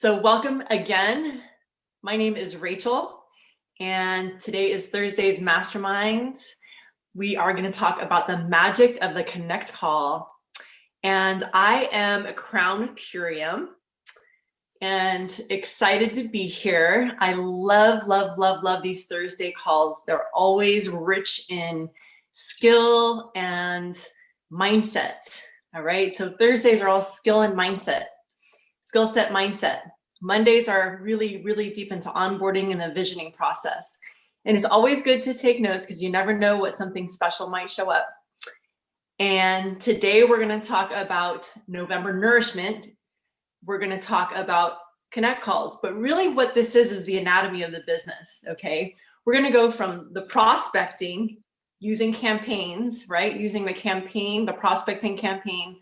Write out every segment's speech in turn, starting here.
So welcome again. My name is Rachel, and today is Thursday's Masterminds. We are going to talk about the magic of the Connect call. And I am a Crown Purium and excited to be here. I love these Thursday calls. They're always rich in skill and mindset. All right, so Thursdays are all skill and mindset. Skill set mindset. Mondays are really deep into onboarding and the visioning process. And it's always good to take notes because you never know what something special might show up. And today we're going to talk about November nourishment. We're going to talk about connect calls, but really what this is the anatomy of the business, okay? We're going to go from the prospecting using campaigns, right? Using the campaign, the prospecting campaign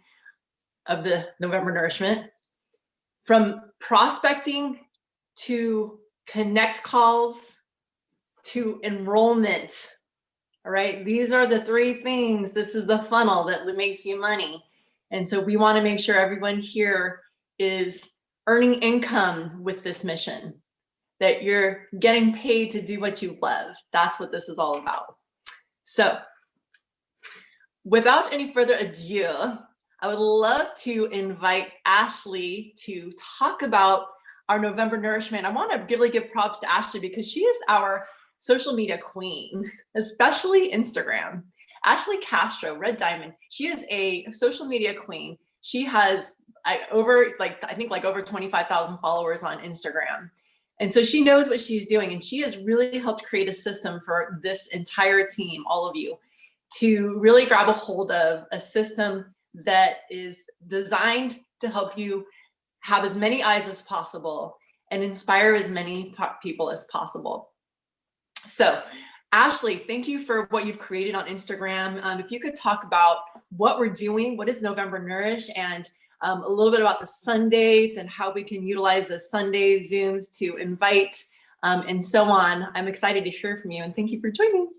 of the November nourishment. From prospecting to connect calls to enrollment, all right? These are the three things. This is the funnel that makes you money. And so we want to make sure everyone here is earning income with this mission, that you're getting paid to do what you love. That's what this is all about. So without any further ado, I would love to invite Ashley to talk about our November nourishment. I want to really give props to Ashley because she is our social media queen, especially Instagram. Ashley Castro, Red Diamond, she is a social media queen. She has over 25,000 followers on Instagram. And so she knows what she's doing, and she has really helped create a system for this entire team, all of you, to really grab a hold of a system that is designed to help you have as many eyes as possible and inspire as many people as possible. So Ashley, thank you for what you've created on Instagram. If you could talk about what we're doing, what is November Nourish, and a little bit about the Sundays and how we can utilize the Sunday Zooms to invite and so on. I'm excited to hear from you, and thank you for joining.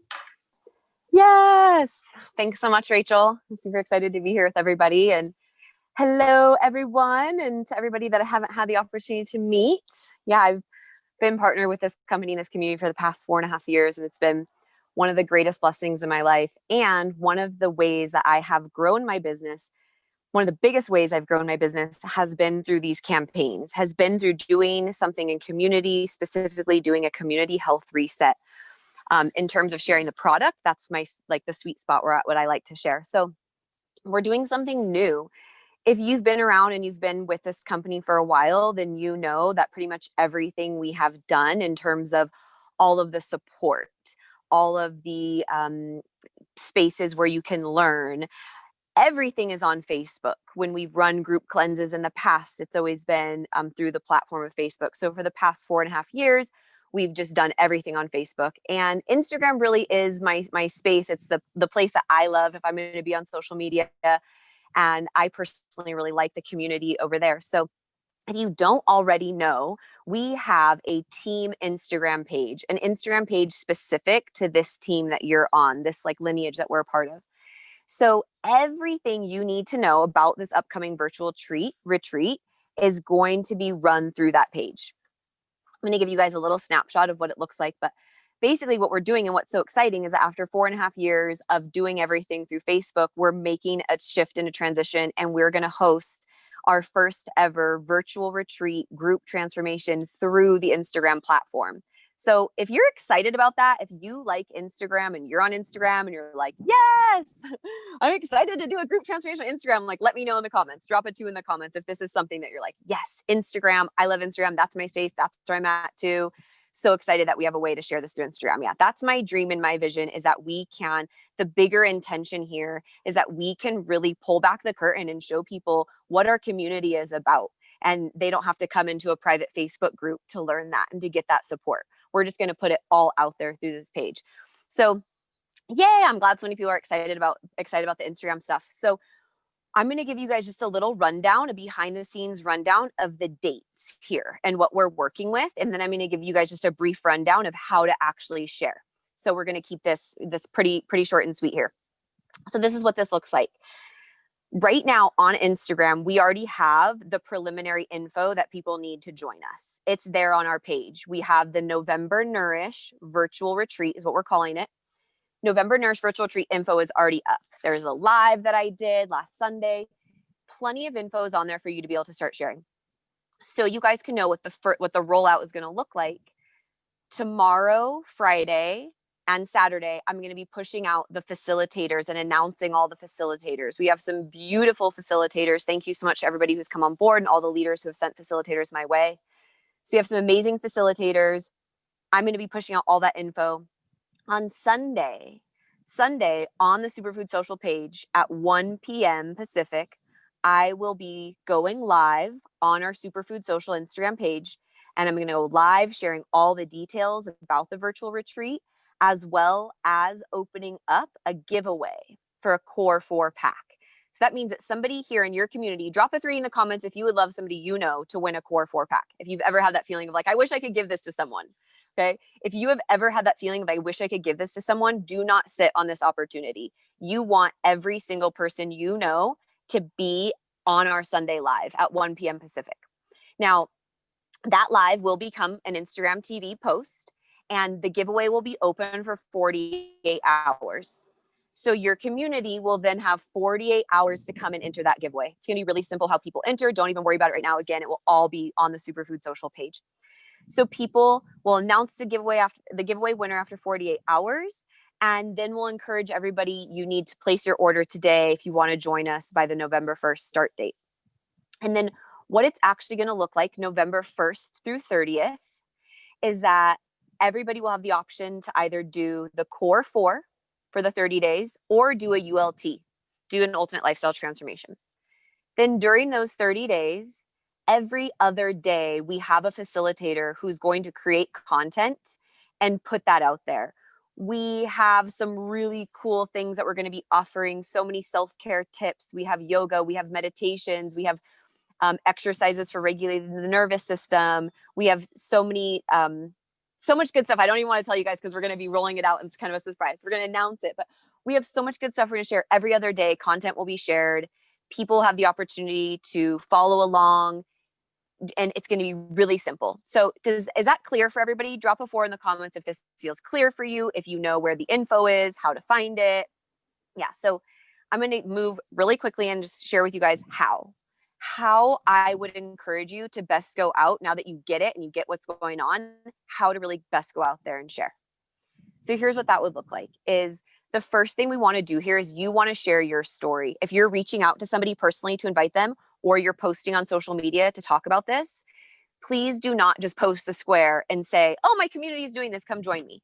Yes. Thanks so much, Rachel. I'm super excited to be here with everybody. And hello, everyone. And to everybody that I haven't had the opportunity to meet. Yeah, I've been partnered with this company and this community for the past 4.5 years. And it's been one of the greatest blessings in my life. And one of the ways that I have grown my business, one of the biggest ways I've grown my business has been through these campaigns, has been through doing something in community, specifically doing a community health reset. In terms of sharing the product, that's my the sweet spot where what I like to share. So we're doing something new. If you've been around and you've been with this company for a while, then you know that pretty much everything we have done in terms of all of the support, all of the spaces where you can learn, everything is on Facebook. When we've run group cleanses in the past, it's always been through the platform of Facebook. So for the past 4.5 years, we've just done everything on Facebook, and Instagram really is my space. It's the place that I love if I'm going to be on social media, and I personally really like the community over there. So if you don't already know, we have a team Instagram page, an Instagram page specific to this team that you're on, this lineage that we're a part of. So everything you need to know about this upcoming virtual retreat is going to be run through that page. I'm going to give you guys a little snapshot of what it looks like. But basically what we're doing and what's so exciting is that after 4.5 years of doing everything through Facebook, we're making a shift and a transition, and we're going to host our first ever virtual retreat group transformation through the Instagram platform. So if you're excited about that, if you like Instagram and you're on Instagram and you're like, yes, I'm excited to do a group transformation on Instagram, let me know in the comments. Drop a 2 in the comments if this is something that you're like, yes, Instagram, I love Instagram. That's my space. That's where I'm at too. So excited that we have a way to share this through Instagram. Yeah, that's my dream and my vision, is that the bigger intention here is that we can really pull back the curtain and show people what our community is about. And they don't have to come into a private Facebook group to learn that and to get that support. We're just going to put it all out there through this page. So yay, I'm glad so many people are excited about the Instagram stuff. So I'm going to give you guys just a little rundown, a behind the scenes rundown of the dates here and what we're working with. And then I'm going to give you guys just a brief rundown of how to actually share. So we're going to keep this pretty short and sweet here. So this is what this looks like. Right now on Instagram, we already have the preliminary info that people need to join us. It's there on our page. We have the November Nourish virtual retreat is what we're calling it. November Nourish virtual retreat info is already up. There's a live that I did last Sunday. Plenty of info is on there for you to be able to start sharing. So you guys can know what the rollout is going to look like. Tomorrow, Friday, and Saturday, I'm going to be pushing out the facilitators and announcing all the facilitators. We have some beautiful facilitators. Thank you so much to everybody who's come on board and all the leaders who have sent facilitators my way. So we have some amazing facilitators. I'm going to be pushing out all that info on Sunday on the Superfood Social page at 1 p.m. Pacific. I will be going live on our Superfood Social Instagram page, and I'm going to go live sharing all the details about the virtual retreat, as well as opening up a giveaway for a Core 4 pack. So that means that somebody here in your community, drop a 3 in the comments if you would love somebody you know to win a Core 4 pack. If you've ever had that feeling of like, I wish I could give this to someone. Okay. If you have ever had that feeling of, I wish I could give this to someone, do not sit on this opportunity. You want every single person you know to be on our Sunday live at 1 p.m. Pacific. Now, that live will become an Instagram TV post, and the giveaway will be open for 48 hours. So your community will then have 48 hours to come and enter that giveaway. It's going to be really simple how people enter. Don't even worry about it right now. Again, it will all be on the Superfood Social page. So people will announce the giveaway winner after 48 hours. And then we'll encourage everybody, you need to place your order today if you want to join us by the November 1st start date. And then what it's actually going to look like November 1st through 30th is that everybody will have the option to either do the Core 4 for the 30 days or do a ULT, do an ultimate lifestyle transformation. Then during those 30 days, every other day, we have a facilitator who's going to create content and put that out there. We have some really cool things that we're going to be offering, so many self-care tips. We have yoga, we have meditations, we have exercises for regulating the nervous system. We have so much good stuff. I don't even want to tell you guys because we're going to be rolling it out and it's kind of a surprise. We're going to announce it, but we have so much good stuff we're going to share every other day. Content will be shared. People have the opportunity to follow along, and it's going to be really simple. So is that clear for everybody? Drop a 4 in the comments if this feels clear for you, if you know where the info is, how to find it. Yeah, so I'm going to move really quickly and just share with you guys how I would encourage you to best go out now that you get it and you get what's going on, how to really best go out there and share. So here's what that would look like is the first thing we want to do here is you want to share your story. If you're reaching out to somebody personally to invite them, or you're posting on social media to talk about this, please do not just post the square and say, oh, my community is doing this, come join me.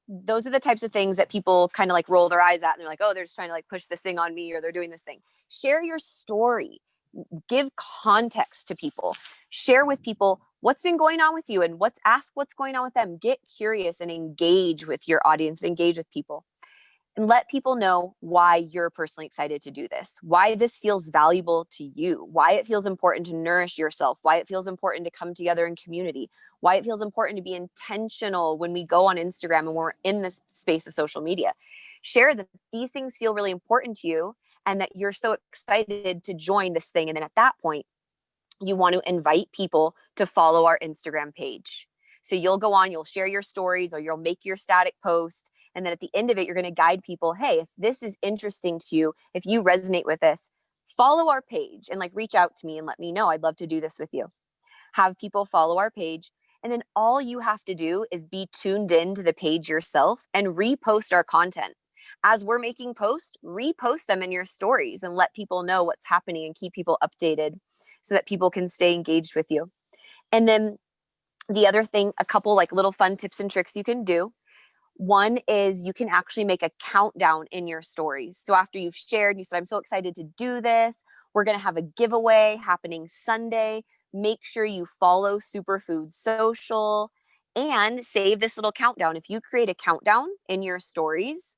Those are the types of things that people kind of like roll their eyes at and they're like, oh, they're just trying to like push this thing on me or they're doing this thing. Share your story. Give context to people. Share with people what's been going on with you and ask what's going on with them. Get curious and engage with your audience, engage with people. And let people know why you're personally excited to do this, why this feels valuable to you, why it feels important to nourish yourself, why it feels important to come together in community, why it feels important to be intentional when we go on Instagram and we're in this space of social media. Share that these things feel really important to you and that you're so excited to join this thing. And then at that point, you want to invite people to follow our Instagram page. So you'll go on, you'll share your stories or you'll make your static post. And then at the end of it, you're going to guide people, hey, if this is interesting to you, if you resonate with this, follow our page and like reach out to me and let me know. I'd love to do this with you. Have people follow our page. And then all you have to do is be tuned in to the page yourself and repost our content. As we're making posts, repost them in your stories and let people know what's happening and keep people updated so that people can stay engaged with you. And then the other thing, a couple like little fun tips and tricks you can do. One is you can actually make a countdown in your stories. So after you've shared, you said, I'm so excited to do this. We're going to have a giveaway happening Sunday. Make sure you follow Superfood Social and save this little countdown. If you create a countdown in your stories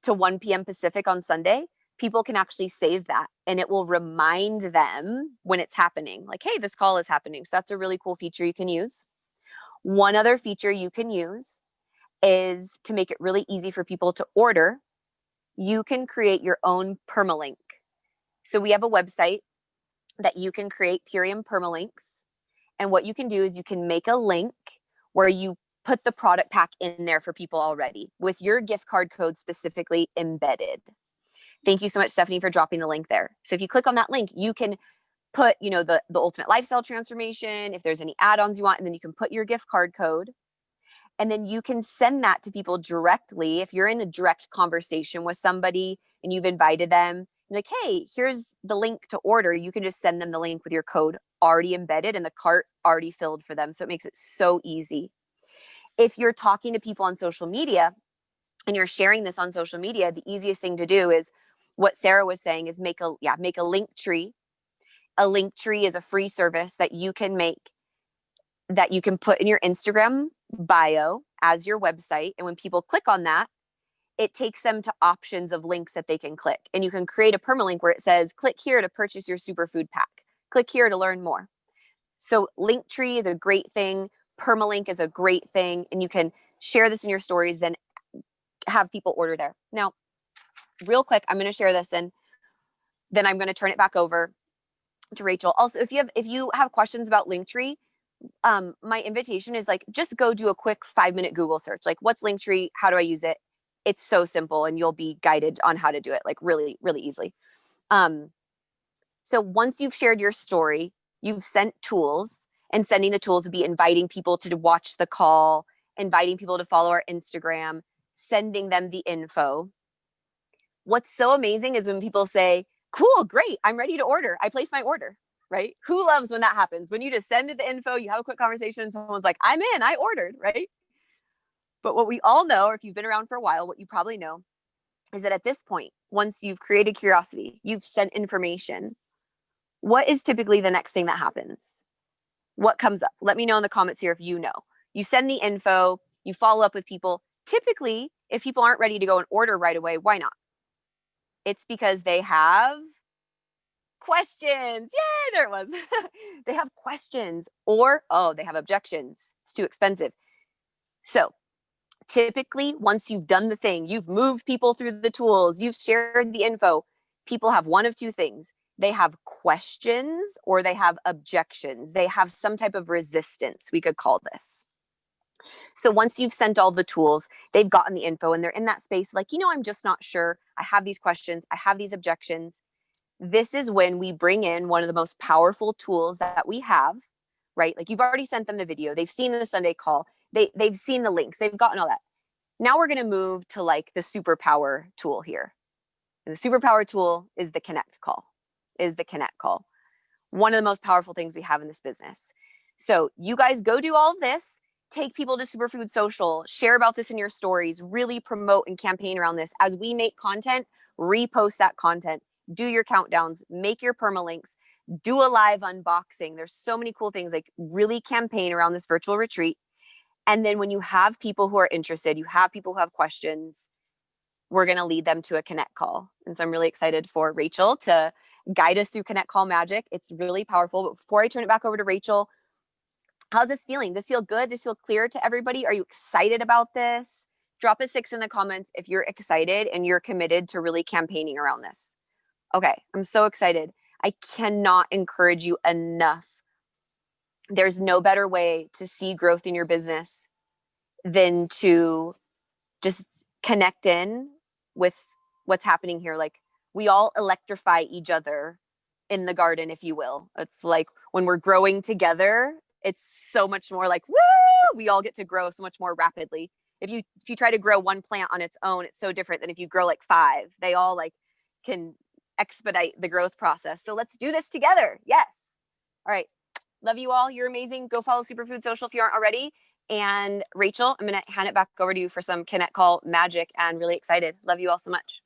to 1 p.m. Pacific on Sunday, people can actually save that and it will remind them when it's happening. Like, hey, this call is happening. So that's a really cool feature you can use. One other feature you can use is to make it really easy for people to order. You can create your own permalink. So we have a website that you can create Purium permalinks. And what you can do is you can make a link where you put the product pack in there for people already with your gift card code specifically embedded. Thank you so much, Stephanie, for dropping the link there. So if you click on that link, you can put, the ultimate lifestyle transformation, if there's any add-ons you want, and then you can put your gift card code. And then you can send that to people directly. If you're in a direct conversation with somebody and you've invited them, like, hey, here's the link to order. You can just send them the link with your code already embedded and the cart already filled for them. So it makes it so easy. If you're talking to people on social media and you're sharing this on social media, the easiest thing to do is what Sarah was saying is make a link tree. A link tree is a free service that you can make, that you can put in your Instagram bio as your website. And when people click on that, it takes them to options of links that they can click. And you can create a permalink where it says, click here to purchase your superfood pack. Click here to learn more. So Linktree is a great thing. Permalink is a great thing. And you can share this in your stories, then have people order there. Now, real quick, I'm going to share this and then I'm going to turn it back over to Rachel. Also, if you have questions about Linktree, my invitation is like, just go do a quick 5-minute Google search. Like, what's Linktree? How do I use it? It's so simple and you'll be guided on how to do it, like really, really easily. So once you've shared your story, you've sent tools, and sending the tools would be inviting people to watch the call, inviting people to follow our Instagram, sending them the info. What's so amazing is when people say, cool, great, I'm ready to order. I placed my order, right? Who loves when that happens? When you just send it the info, you have a quick conversation and someone's like, I'm in, I ordered, right? But what we all know, or if you've been around for a while, what you probably know is that at this point, once you've created curiosity, you've sent information, what is typically the next thing that happens? What comes up? Let me know in the comments here if you know. You send the info, you follow up with people. Typically, if people aren't ready to go and order right away, why not? It's because they have questions. Yay, there it was. They have questions, or, they have objections. It's too expensive. So typically, once you've done the thing, you've moved people through the tools, you've shared the info, people have one of two things. They have questions or they have objections. They have some type of resistance, we could call this. So once you've sent all the tools, they've gotten the info and they're in that space like, I'm just not sure. I have these questions. I have these objections. This is when we bring in one of the most powerful tools that we have, right? Like, you've already sent them the video. They've seen the Sunday call. They've seen the links. They've gotten all that. Now we're going to move to like the superpower tool here. And the superpower tool is the connect call. One of the most powerful things we have in this business. So you guys go do all of this, take people to Superfood Social, share about this in your stories, really promote and campaign around this. As we make content, repost that content, do your countdowns, make your permalinks, do a live unboxing. There's so many cool things, like really campaign around this virtual retreat. And then when you have people who are interested, you have people who have questions, we're going to lead them to a connect call. And so I'm really excited for Rachel to guide us through connect call magic. It's really powerful. But before I turn it back over to Rachel, how's this feeling? Does this feel good? Does this feel clear to everybody? Are you excited about this? Drop a 6 in the comments if you're excited and you're committed to really campaigning around this. Okay, I'm so excited. I cannot encourage you enough. There's no better way to see growth in your business than to just connect in with what's happening here. Like, we all electrify each other in the garden, if you will. It's like when we're growing together, it's so much more like, woo, we all get to grow so much more rapidly. If you try to grow one plant on its own, it's so different than if you grow like 5. They all like can expedite the growth process. So let's do this together. Yes. All right. Love you all. You're amazing. Go follow Superfood Social if you aren't already. And Rachel, I'm going to hand it back over to you for some connect call magic, and really excited. Love you all so much.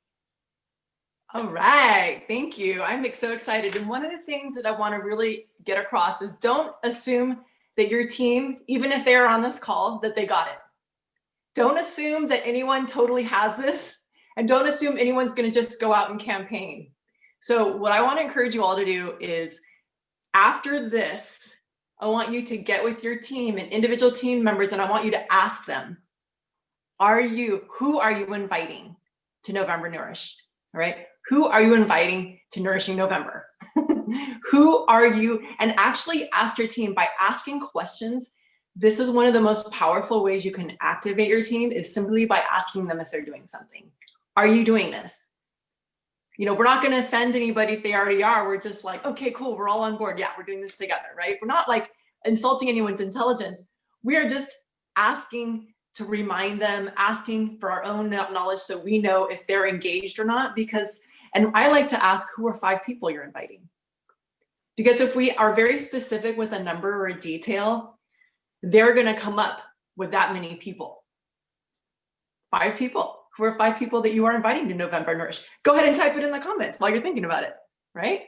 All right. Thank you. I'm so excited. And one of the things that I want to really get across is don't assume that your team, even if they're on this call, that they got it. Don't assume that anyone totally has this, and don't assume anyone's going to just go out and campaign. So what I want to encourage you all to do is, after this, I want you to get with your team and individual team members, and I want you to ask them, who are you inviting to November Nourish? All right. Who are you inviting to Nourishing November? Who are you? And actually ask your team by asking questions. This is one of the most powerful ways you can activate your team, is simply by asking them if they're doing something. Are you doing this? You know, we're not going to offend anybody if they already are. We're just like, okay, cool. We're all on board. Yeah, we're doing this together, right? We're not like insulting anyone's intelligence. We are just asking to remind them, asking for our own knowledge so we know if they're engaged or not. Because, and I like to ask, who are 5 people you're inviting? Because if we are very specific with a number or a detail, they're going to come up with that many people. 5 people. Who are 5 people that you are inviting to November Nourish? Go ahead and type it in the comments while you're thinking about it, right?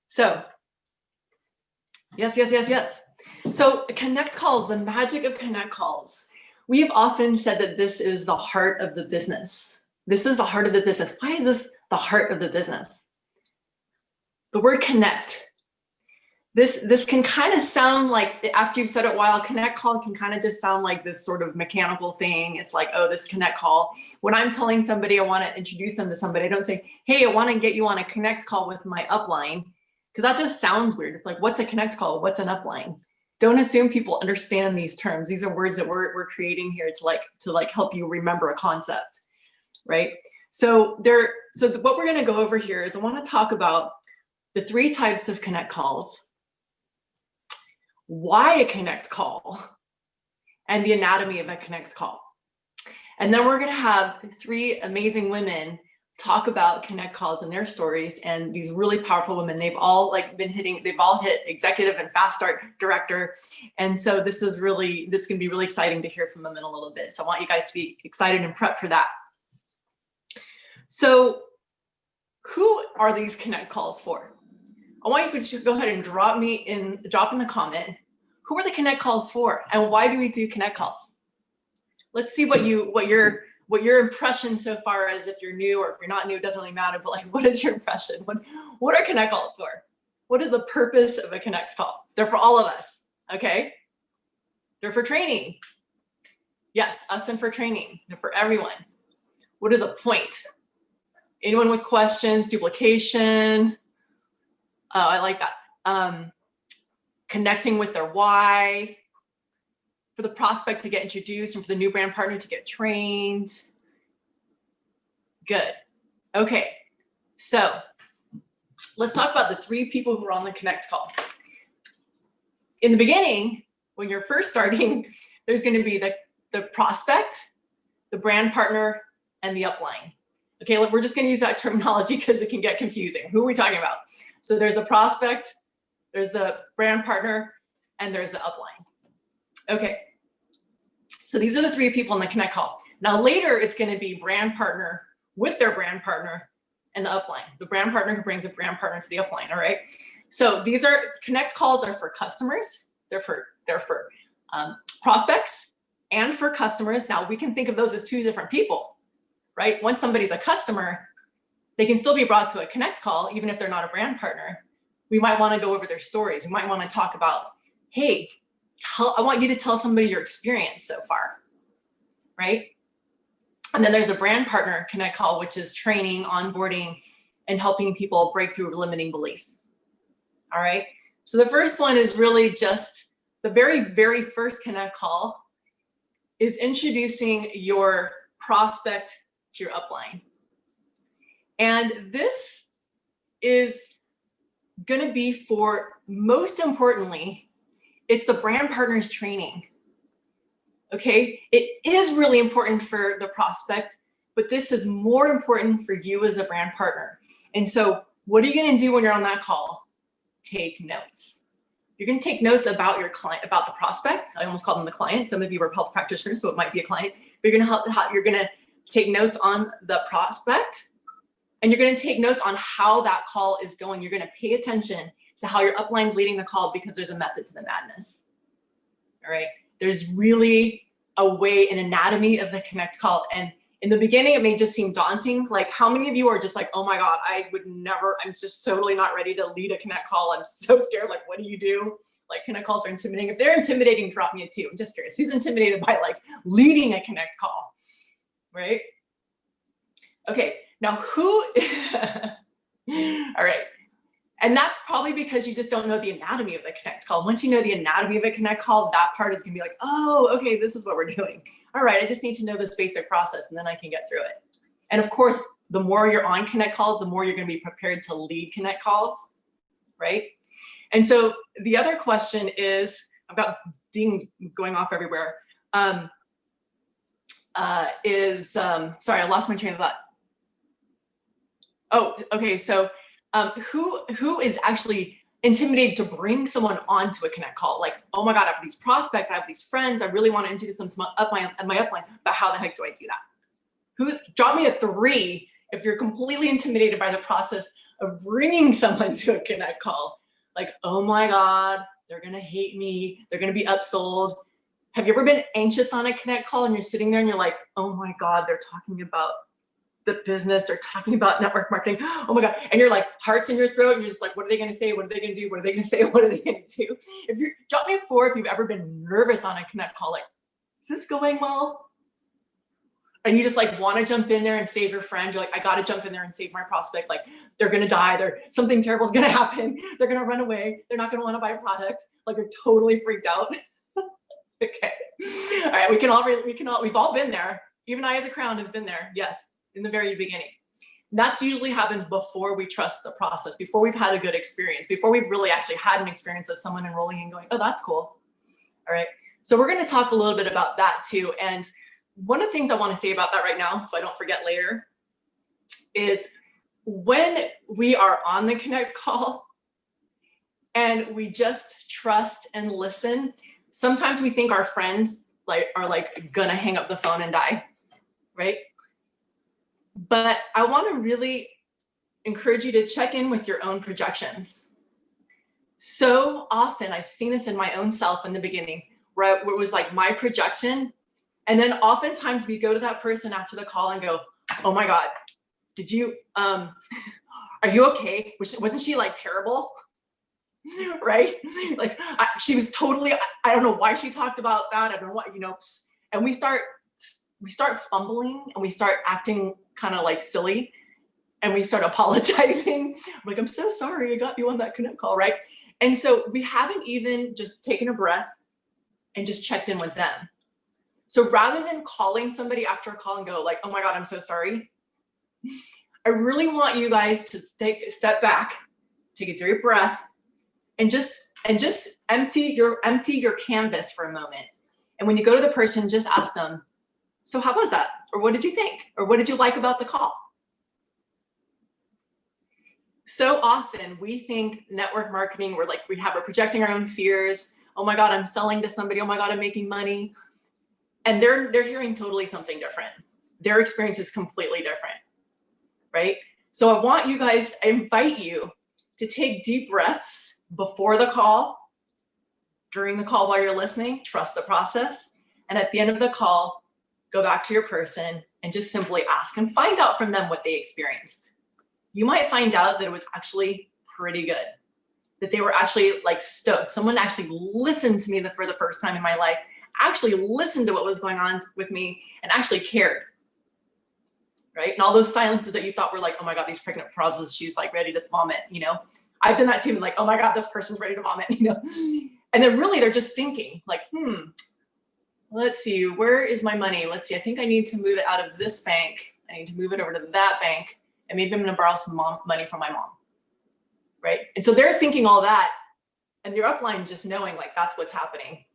So, yes. So connect calls, the magic of connect calls. We've often said that this is the heart of the business. This is the heart of the business. Why is this the heart of the business? The word connect. This can kind of sound like, after you've said it a while, connect call can kind of just sound like this sort of mechanical thing. It's like, oh, this connect call. When I'm telling somebody I want to introduce them to somebody, I don't say, hey, I want to get you on a connect call with my upline, because that just sounds weird. It's like, what's a connect call? What's an upline? Don't assume people understand these terms. These are words that we're creating here to help you remember a concept, right? So what we're going to go over here is I want to talk about the 3 types of connect calls, why a connect call, and the anatomy of a connect call. And then we're going to have 3 amazing women talk about connect calls and their stories, and these really powerful women. They've all they've all hit executive and fast start director. And so this is going to be really exciting to hear from them in a little bit. So I want you guys to be excited and prep for that. So who are these connect calls for? I want you to go ahead and drop in the comment. Who are the connect calls for, and why do we do connect calls? Let's see what your impression so far is. If you're new or if you're not new, it doesn't really matter, but like, what is your impression? What are connect calls for? What is the purpose of a connect call? They're for all of us, okay? They're for training. Yes, us and for training. They're for everyone. What is a point? Anyone with questions? Duplication. Oh, I like that. Connecting with their why. For the prospect to get introduced and for the new brand partner to get trained. Good. Okay, so let's talk about the 3 people who are on the connect call. In the beginning, when you're first starting, there's going to be the prospect, the brand partner, and the upline. Okay, we're just going to use that terminology because it can get confusing. Who are we talking about? So there's the prospect, there's the brand partner, and there's the upline. Okay, so these are the 3 people in the connect call. Now later, it's going to be brand partner with their brand partner and the upline. The brand partner who brings a brand partner to the upline. All right. So these are connect calls are for customers. They're for prospects and for customers. Now we can think of those as 2 different people, right? Once somebody's a customer, they can still be brought to a connect call, even if they're not a brand partner. We might want to go over their stories. We might want to talk about, hey, I want you to tell somebody your experience so far, right? And then there's a brand partner connect call, which is training, onboarding, and helping people break through limiting beliefs. All right. So the first one is really just the very, very first connect call is introducing your prospect to your upline. And this is going to be for, most importantly, it's the brand partner's training. Okay, it is really important for the prospect, but this is more important for you as a brand partner. And so what are you going to do when you're on that call? Take notes. You're going to take notes about your client, about the prospect. I almost call them the client. Some of you are health practitioners, so it might be a client. But you're going to take notes on the prospect, and you're going to take notes on how that call is going. You're going to pay attention to how your upline's leading the call, because there's a method to the madness. All right. There's really a way, an anatomy of the connect call. And in the beginning, it may just seem daunting. Like, how many of you are just like, oh my God, I would never, I'm just totally not ready to lead a connect call. I'm so scared. Like, what do you do? Like, connect calls are intimidating. If they're intimidating, drop me a 2. I'm just curious. Who's intimidated by like leading a connect call, right? Okay. Now who, all right. And that's probably because you just don't know the anatomy of the connect call. Once you know the anatomy of a connect call, that part is gonna be like, oh, okay, this is what we're doing. All right, I just need to know this basic process and then I can get through it. And of course, the more you're on connect calls, the more you're gonna be prepared to lead connect calls, right? And so the other question is, I've got dings going off everywhere, sorry, I lost my train of thought. Oh, okay, so who is actually intimidated to bring someone onto a connect call? Like, oh my God, I have these prospects, I have these friends, I really want to introduce them to my upline, but how the heck do I do that? Drop me a 3 if you're completely intimidated by the process of bringing someone to a connect call. Like, oh my God, they're gonna hate me, they're gonna be upsold. Have you ever been anxious on a connect call and you're sitting there and you're like, oh my God, they're talking about the business, they're talking about network marketing, oh my God. And you're like, hearts in your throat, and you're just like, what are they gonna say? What are they gonna do? What are they gonna say? What are they gonna do? Drop me a 4 if you've ever been nervous on a connect call, like, is this going well? And you just like want to jump in there and save your friend. You're like, I got to jump in there and save my prospect. Like, they're going to die. Something terrible is going to happen. They're going to run away. They're not going to want to buy a product. Like, you're totally freaked out. Okay. All right. We've all been there. Even I as a crown have been there. Yes. In the very beginning. And that's usually happens before we trust the process, before we've had a good experience, before we've really actually had an experience of someone enrolling and going, oh, that's cool. All right. So we're going to talk a little bit about that too. And one of the things I want to say about that right now, so I don't forget later, is when we are on the connect call and we just trust and listen, sometimes we think our friends are gonna hang up the phone and die, right? But I want to really encourage you to check in with your own projections. So often I've seen this in my own self in the beginning, where it was like my projection. And then oftentimes we go to that person after the call and go, oh my God, did you, are you okay? Wasn't she like terrible? Right? Like she was totally, I don't know why she talked about that. I don't know what, and we start fumbling and we start acting kind of like silly and we start apologizing. I'm like, I'm so sorry I got you on that connect call, right? And so we haven't even just taken a breath and just checked in with them. So rather than calling somebody after a call and go like, oh my God, I'm so sorry. I really want you guys to take a step back, take a deep breath, and just empty your canvas for a moment. And when you go to the person, just ask them, so how was that? Or what did you think? Or what did you like about the call? So often we think network marketing, we're projecting our own fears. Oh my God, I'm selling to somebody. Oh my God, I'm making money. And they're hearing totally something different. Their experience is completely different, right? So I invite you to take deep breaths before the call, during the call while you're listening, trust the process. And at the end of the call, go back to your person and just simply ask and find out from them what they experienced. You might find out that it was actually pretty good, that they were actually like stoked. Someone actually listened to me for the first time in my life, actually listened to what was going on with me and actually cared, right? And all those silences that you thought were like, oh my God, these pregnant pauses, she's like ready to vomit, I've done that too, like, oh my God, this person's ready to vomit, And then really they're just thinking like, let's see, where is my money? Let's see, I think I need to move it out of this bank. I need to move it over to that bank. And maybe I'm gonna borrow some money from my mom, right? And so they're thinking all that and your upline just knowing like that's what's happening.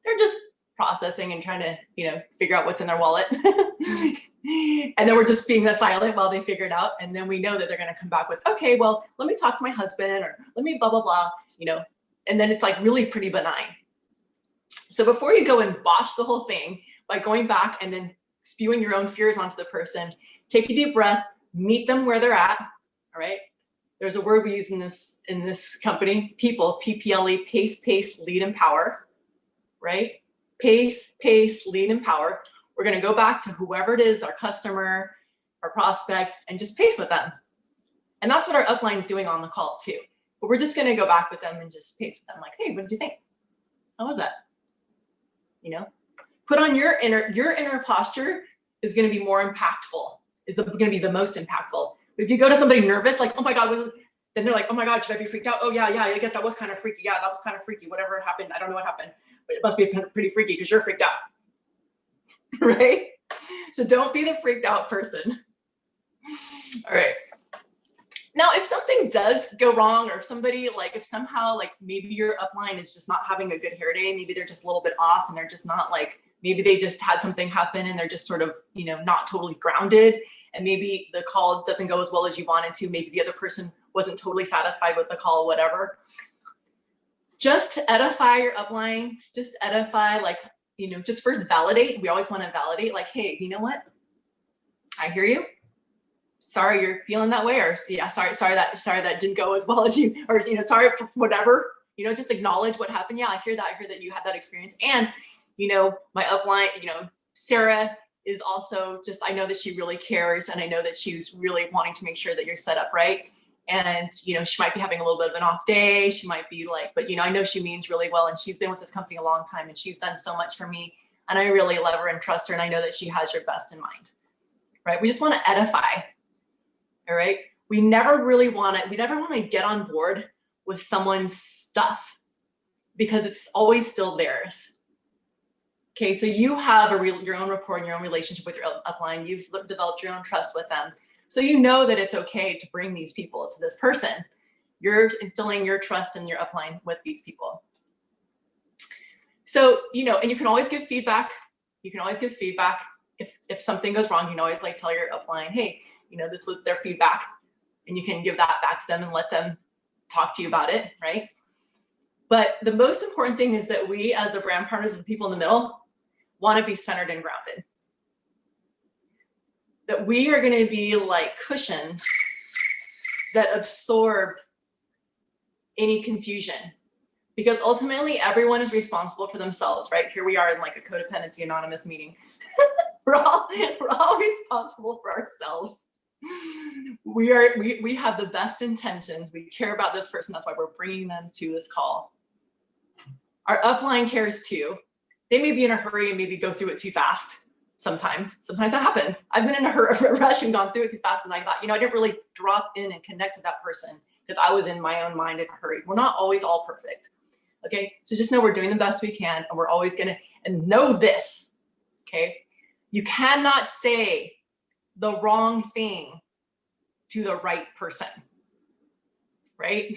They're just processing and trying to, figure out what's in their wallet. And then we're just being silent while they figure it out. And then we know that they're going to come back with, okay, well, let me talk to my husband or let me blah, blah, blah, and then it's like really pretty benign. So before you go and botch the whole thing by going back and then spewing your own fears onto the person, take a deep breath, meet them where they're at. All right. There's a word we use in this company, people, PPLE, pace, lead, empower. Right? Pace, lead, empower. We're going to go back to whoever it is, our customer, our prospect, and just pace with them. And that's what our upline is doing on the call too. But we're just going to go back with them and just pace with them like, hey, what did you think? How was that? Put on your inner posture is going to be more impactful is going to be the most impactful. But if you go to somebody nervous, like, oh my God, then they're like, oh my God, should I be freaked out? Oh yeah, I guess that was kind of freaky. Yeah, that was kind of freaky. Whatever happened, I don't know what happened, but it must be pretty freaky because you're freaked out, right? So don't be the freaked out person. All right. Now, if something does go wrong, or if somebody, like, if somehow, like, maybe your upline is just not having a good hair day, maybe they're just a little bit off and they're just not, like, maybe they just had something happen and they're just sort of, you know, not totally grounded, and maybe the call doesn't go as well as you wanted to, maybe the other person wasn't totally satisfied with the call, whatever. Just edify your upline, just edify, like, you know, just first validate. We always want to validate, like, hey, you know what? I hear you. Sorry you're feeling that way, or yeah, sorry that didn't go as well as you, or, you know, sorry for whatever, you know, just acknowledge what happened. Yeah, I hear that you had that experience. And, you know, my upline, you know, Sarah is also just, I know that she really cares, and I know that she's really wanting to make sure that you're set up right. And, you know, she might be having a little bit of an off day. She might be like, but, you know, I know she means really well, and she's been with this company a long time, and she's done so much for me, and I really love her and trust her, and I know that she has your best in mind, right? We just want to edify. All right. We never want to get on board with someone's stuff, because it's always still theirs. Okay. So you have your own rapport and your own relationship with your upline. You've developed your own trust with them. So you know that it's okay to bring these people to this person. You're instilling your trust in your upline with these people. So, you know, and you can always give feedback. You can always give feedback. If something goes wrong, you can always, like, tell your upline, hey, you know, this was their feedback, and you can give that back to them and let them talk to you about it, right? But the most important thing is that we, as the brand partners, the people in the middle, want to be centered and grounded. That we are going to be like cushions that absorb any confusion, because ultimately everyone is responsible for themselves, right? Here we are in, like, a codependency anonymous meeting. we're all responsible for ourselves. We have the best intentions. We care about this person. That's why we're bringing them to this call. Our upline cares too. They may be in a hurry and maybe go through it too fast. Sometimes that happens. I've been in a rush and gone through it too fast, and I thought, you know, I didn't really drop in and connect with that person because I was in my own mind in a hurry. We're not always all perfect. Okay, so just know we're doing the best we can, and we're always gonna, and know this, okay? You cannot say the wrong thing to the right person, right?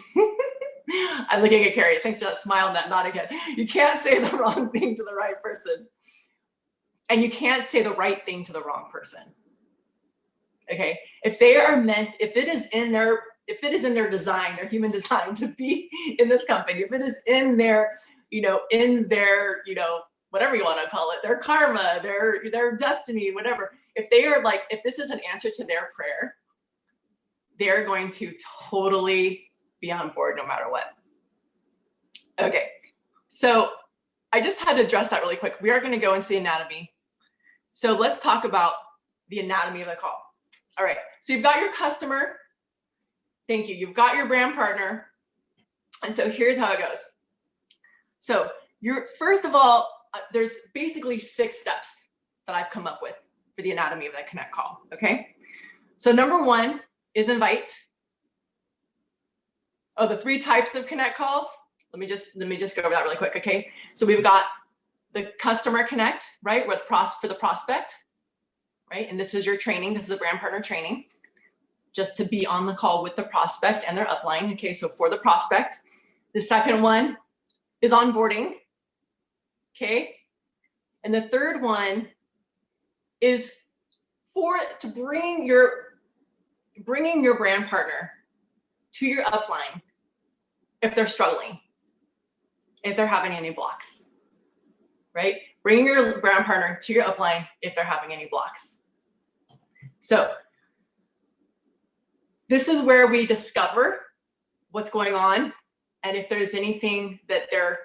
I'm looking at Carrie. Thanks for that smile and that nod again. You can't say the wrong thing to the right person, and you can't say the right thing to the wrong person. Okay, if it is in their design, their human design, to be in this company, if it is in their, whatever you want to call it, their karma, their destiny, whatever. If this is an answer to their prayer, they're going to totally be on board no matter what. Okay, so I just had to address that really quick. We are going to go into the anatomy. So let's talk about the anatomy of the call. All right, so you've got your customer. Thank you. You've got your brand partner. And so here's how it goes. So first of all, there's basically 6 steps that I've come up with for the anatomy of that connect call. Okay. So number 1 is invite. Oh, the 3 types of connect calls. Let me just go over that really quick. Okay. So we've got the customer connect, right? For the prospect, right? And this is your training. This is a brand partner training, just to be on the call with the prospect and their upline. Okay, so for the prospect. The second one is onboarding. Okay, and the third one is bringing your brand partner to your upline if they're struggling, if they're having any blocks, right? Bringing your brand partner to your upline if they're having any blocks. So this is where we discover what's going on and if there's anything that they're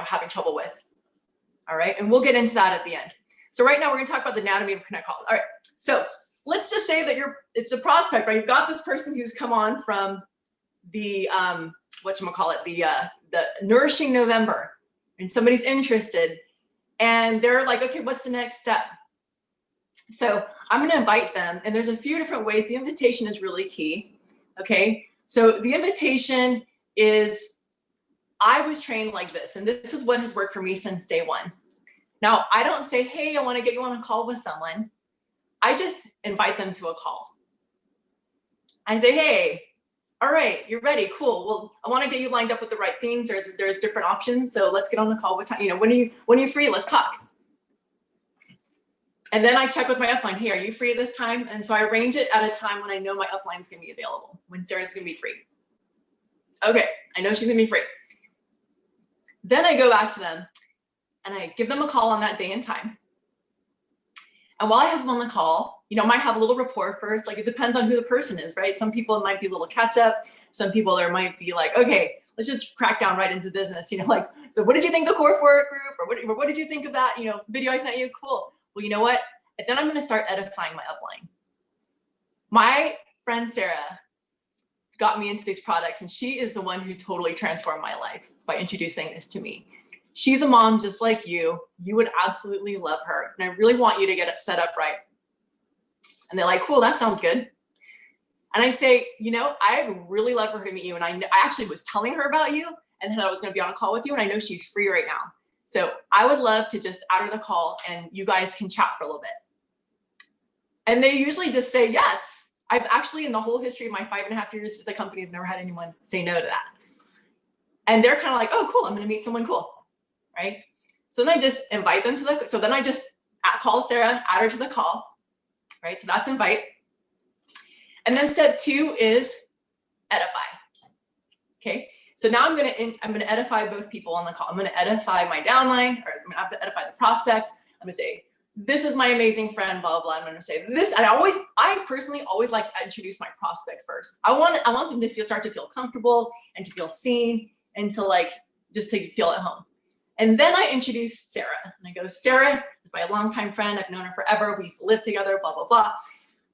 having trouble with. All right, and we'll get into that at the end. So right now we're going to talk about the anatomy of connect call. All right, so let's just say that it's a prospect, right? You've got this person who's come on from the the Nourishing November, and somebody's interested, and they're like, okay, what's the next step? So I'm going to invite them, and there's a few different ways. The invitation is really key. Okay. So the invitation is, I was trained like this, and this is what has worked for me since day one. Now, I don't say, hey, I want to get you on a call with someone. I just invite them to a call. I say, hey, all right, you're ready, cool. Well, I want to get you lined up with the right things. There's different options. So let's get on the call. What time, when are you free? Let's talk. And then I check with my upline, hey, are you free this time? And so I arrange it at a time when I know my upline's going to be available, when Sarah's going to be free. Okay, I know she's going to be free. Then I go back to them and I give them a call on that day and time. And while I have them on the call, I might have a little rapport first. Like, it depends on who the person is, right? Some people, it might be a little catch up. Some people, there might be like, okay, let's just crack down right into business. Like, so what did you think of the core work group? Or what did you think of that, video I sent you? Cool. Well, you know what? And then I'm going to start edifying my upline. My friend Sarah got me into these products, and she is the one who totally transformed my life by introducing this to me. She's a mom just like you. You would absolutely love her. And I really want you to get it set up right. And they're like, cool, that sounds good. And I say, I'd really love for her to meet you. And I actually was telling her about you and that I was going to be on a call with you. And I know she's free right now. So I would love to just add her the call and you guys can chat for a little bit. And they usually just say yes. I've actually, in the whole history of my 5.5 years with the company, I've never had anyone say no to that. And they're kind of like, oh, cool, I'm going to meet someone cool. Right? So then I just invite them to so then I just call Sarah, add her to the call, right? So that's invite. And then step 2 is edify. Okay. So now I'm going to edify both people on the call. I'm going to edify my downline, or I'm going to edify the prospect. I'm going to say, this is my amazing friend, blah, blah, blah. I'm going to say this. And I personally always like to introduce my prospect first. I want them to start to feel comfortable and to feel seen and to just to feel at home. And then I introduce Sarah, and I go, Sarah is my longtime friend. I've known her forever. We used to live together, blah, blah, blah.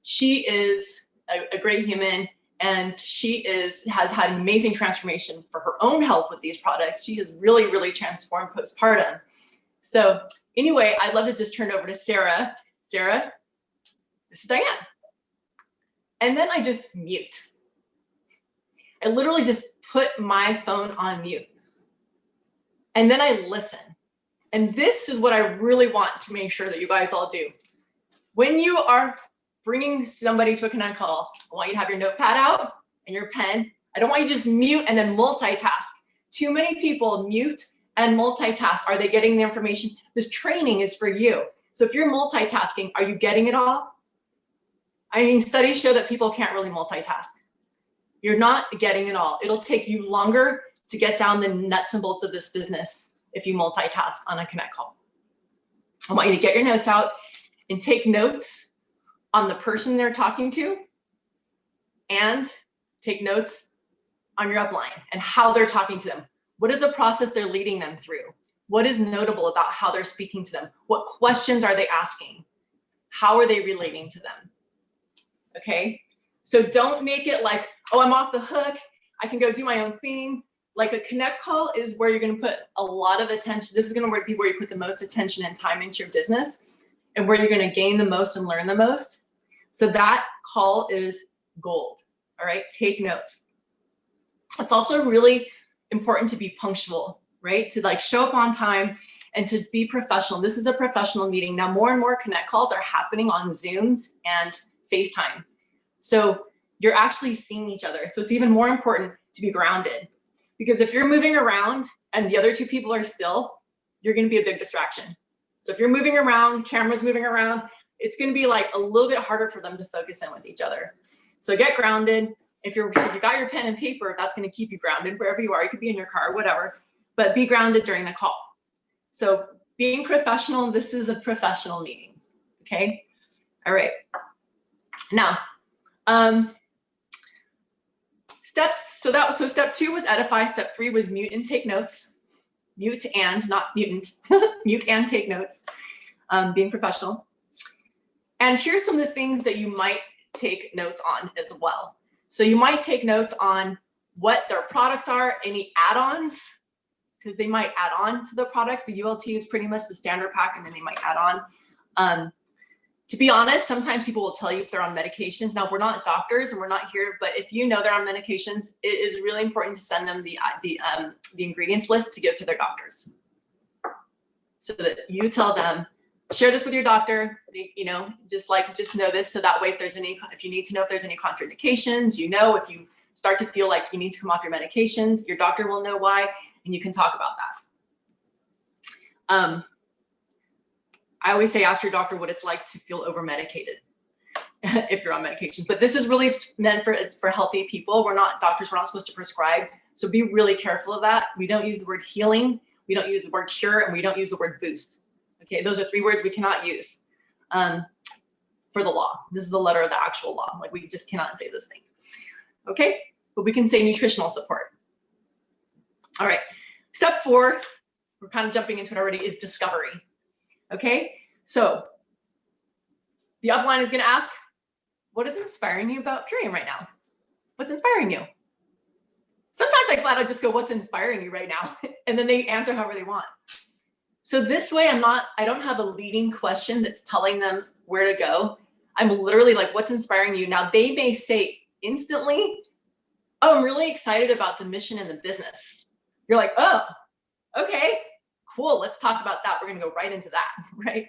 She is a great human, and she has had an amazing transformation for her own health with these products. She has really, really transformed postpartum. So anyway, I'd love to just turn it over to Sarah. Sarah, this is Diane. And then I just mute. I literally just put my phone on mute. And then I listen. And this is what I really want to make sure that you guys all do. When you are bringing somebody to a connect call, I want you to have your notepad out and your pen. I don't want you to just mute and then multitask. Too many people mute and multitask. Are they getting the information? This training is for you. So if you're multitasking, are you getting it all? I mean, studies show that people can't really multitask. You're not getting it all. It'll take you longer to get down the nuts and bolts of this business if you multitask on a connect call. I want you to get your notes out and take notes on the person they're talking to, and take notes on your upline and how they're talking to them. What is the process they're leading them through? What is notable about how they're speaking to them? What questions are they asking? How are they relating to them? Okay, so don't make it like, oh, I'm off the hook. I can go do my own thing. Like, a connect call is where you're going to put a lot of attention. This is going to be where you put the most attention and time into your business, and where you're going to gain the most and learn the most. So that call is gold. All right, take notes. It's also really important to be punctual, right? To show up on time and to be professional. This is a professional meeting. Now, more and more connect calls are happening on Zooms and FaceTime. So you're actually seeing each other. So it's even more important to be grounded, because if you're moving around and the other two people are still, you're going to be a big distraction. So if you're moving around, camera's moving around, it's going to be a little bit harder for them to focus in with each other. So get grounded. If you got your pen and paper, that's going to keep you grounded wherever you are. You could be in your car, whatever, but be grounded during the call. So being professional, this is a professional meeting. Okay. All right. Now, so step 2 was edify. Step 3 was mute and take notes. Mute and, not mutant, mute and take notes, being professional. And here's some of the things that you might take notes on as well. So you might take notes on what their products are, any add-ons, because they might add on to the products. The ULT is pretty much the standard pack, and then they might add on. To be honest, sometimes people will tell you if they're on medications. Now, we're not doctors and we're not here, but if you know they're on medications, it is really important to send them the ingredients list to give to their doctors. So that you tell them, share this with your doctor, you know, just know this. So that way, if you need to know if there's any contraindications, you know, if you start to feel like you need to come off your medications, your doctor will know why, and you can talk about that. I always say, ask your doctor what it's like to feel over-medicated if you're on medication. But this is really meant for healthy people. We're not doctors, we're not supposed to prescribe. So be really careful of that. We don't use the word healing, we don't use the word cure, and we don't use the word boost. Okay, those are 3 words we cannot use for the law. This is the letter of the actual law. Like, we just cannot say those things. Okay, but we can say nutritional support. All right, step 4, we're kind of jumping into it already, is discovery. Okay, so the upline is going to ask, what is inspiring you about Curium right now? What's inspiring you? Sometimes I flat out just go, what's inspiring you right now? And then they answer however they want. So this way, I don't have a leading question that's telling them where to go. I'm literally like, what's inspiring you? Now, they may say instantly, oh, I'm really excited about the mission and the business. You're like, oh, okay, cool, let's talk about that. We're gonna go right into that, right?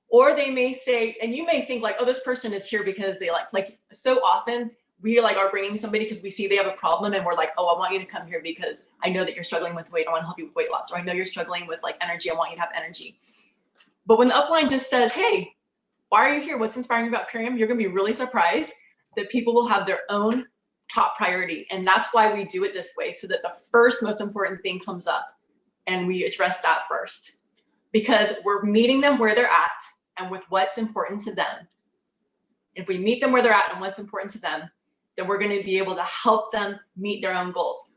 Or they may say, and you may think like, oh, this person is here because they like so often we are bringing somebody because we see they have a problem and we're like, oh, I want you to come here because I know that you're struggling with weight. I want to help you with weight loss. Or I know you're struggling with energy. I want you to have energy. But when the upline just says, hey, why are you here? What's inspiring you about Curium? You're going to be really surprised that people will have their own top priority. And that's why we do it this way, so that the first most important thing comes up and we address that first, because we're meeting them where they're at and with what's important to them. If we meet them where they're at and what's important to them, then we're going to be able to help them meet their own goals.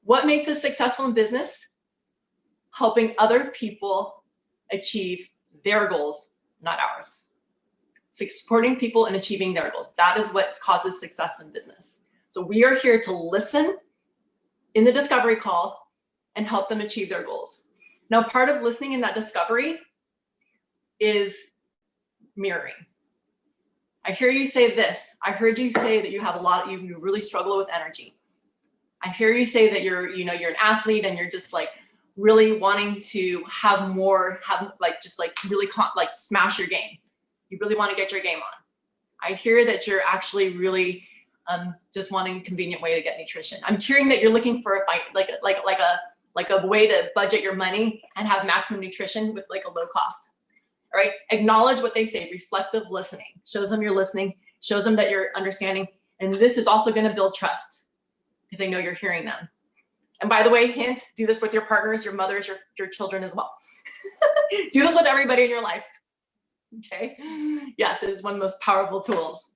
What makes us successful in business? Helping other people achieve their goals, not ours. Supporting people and achieving their goals. That is what causes success in business. So we are here to listen in the discovery call and help them achieve their goals. Now, part of listening in that discovery is mirroring. I hear you say this. I heard you say that you have you really struggle with energy. I hear you say that you're an athlete and you're just really wanting to have more, really smash your game. You really want to get your game on. I hear that you're actually really just wanting a convenient way to get nutrition. I'm hearing that you're looking for a way to budget your money and have maximum nutrition with a low cost. All right, acknowledge what they say. Reflective listening shows them you're listening, shows them that you're understanding, and this is also going to build trust because they know you're hearing them. And by the way, hint: do this with your partners, your mothers, your children as well. Do this with everybody in your life. Okay. Yes, it is one of the most powerful tools.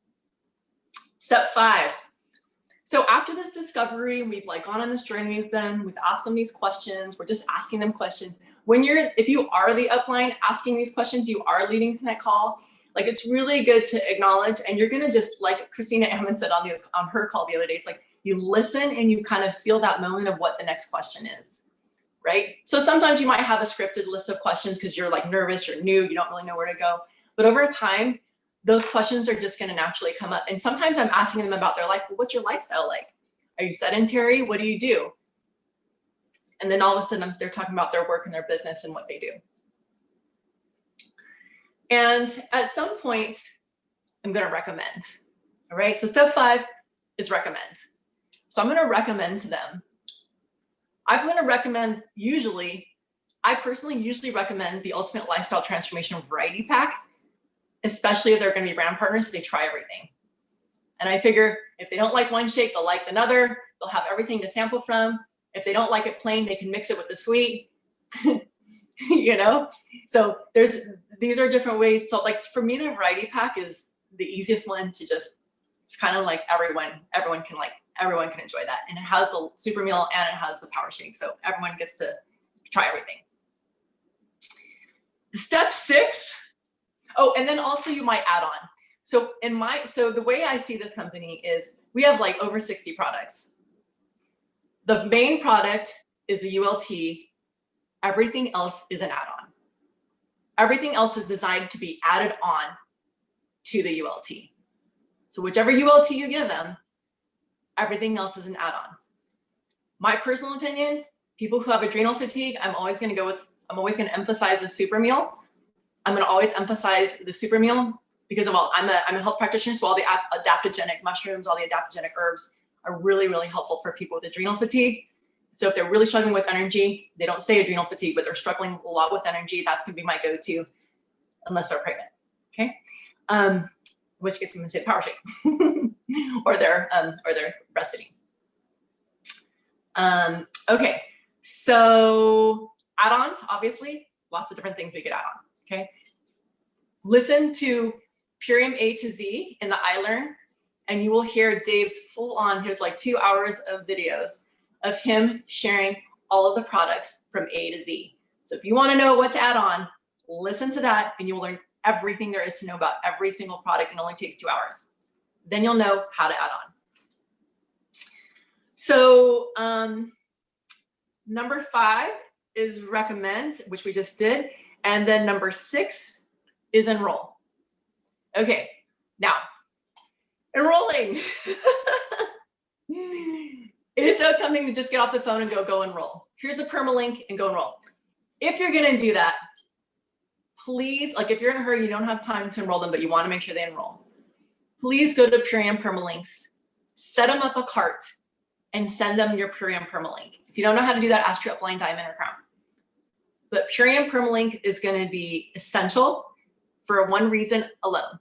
Step 5. So after this discovery, we've gone on this journey with them, we've asked them these questions, we're just asking them questions. If you are the upline asking these questions, you are leading that call, it's really good to acknowledge, and you're gonna just, like Christina Ammon said on her call the other day, it's you listen and you kind of feel that moment of what the next question is, right? So sometimes you might have a scripted list of questions because you're nervous, you're new, you don't really know where to go. But over time, those questions are just going to naturally come up. And sometimes I'm asking them about their life. Well, what's your lifestyle like? Are you sedentary? What do you do? And then all of a sudden they're talking about their work and their business and what they do. And at some point, I'm going to recommend. All right. So step 5 is recommend. So I'm going to recommend to them. I'm going to recommend I personally usually recommend the Ultimate Lifestyle Transformation Variety Pack, especially if they're going to be brand partners, so they try everything. And I figure if they don't like one shake, they'll like another. They'll have everything to sample from. If they don't like it plain, they can mix it with the sweet. So these are different ways. So for me, the variety pack is the easiest one to it's kind of everyone can enjoy that. And it has the super meal and it has the power shake. So everyone gets to try everything. Step 6. Oh, and then also you might add on. So the way I see this company is we have over 60 products. The main product is the ULT. Everything else is an add-on. Everything else is designed to be added on to the ULT. So whichever ULT you give them, everything else is an add-on. My personal opinion, people who have adrenal fatigue, I'm always going to emphasize the super meal. I'm going to always emphasize the super meal because of I'm a health practitioner, so all the adaptogenic mushrooms, all the adaptogenic herbs are really, really helpful for people with adrenal fatigue. So if they're really struggling with energy, they don't say adrenal fatigue, but they're struggling a lot with energy, that's going to be my go-to, unless they're pregnant. Okay. In which case I'm going to say power shake or they're breastfeeding. Okay. So add-ons, obviously, lots of different things we could add on. Okay. Listen to Purium A to Z in the iLearn, and you will hear Dave's full on, here's like 2 hours of videos of him sharing all of the products from A to Z. So if you want to know what to add on, listen to that and you will learn everything there is to know about every single product. It only takes 2 hours. Then you'll know how to add on. So number 5 is recommend, which we just did. And then number 6 is enroll. Okay, now enrolling. It is so tempting to just get off the phone and go enroll. Here's a permalink and go enroll. If you're gonna do that, please, like if you're in a hurry, you don't have time to enroll them, but you wanna make sure they enroll. Please go to Purium permalinks, set them up a cart and send them your Purium permalink. If you don't know how to do that, ask your upline diamond or crown. But Purium permalink is gonna be essential for one reason alone.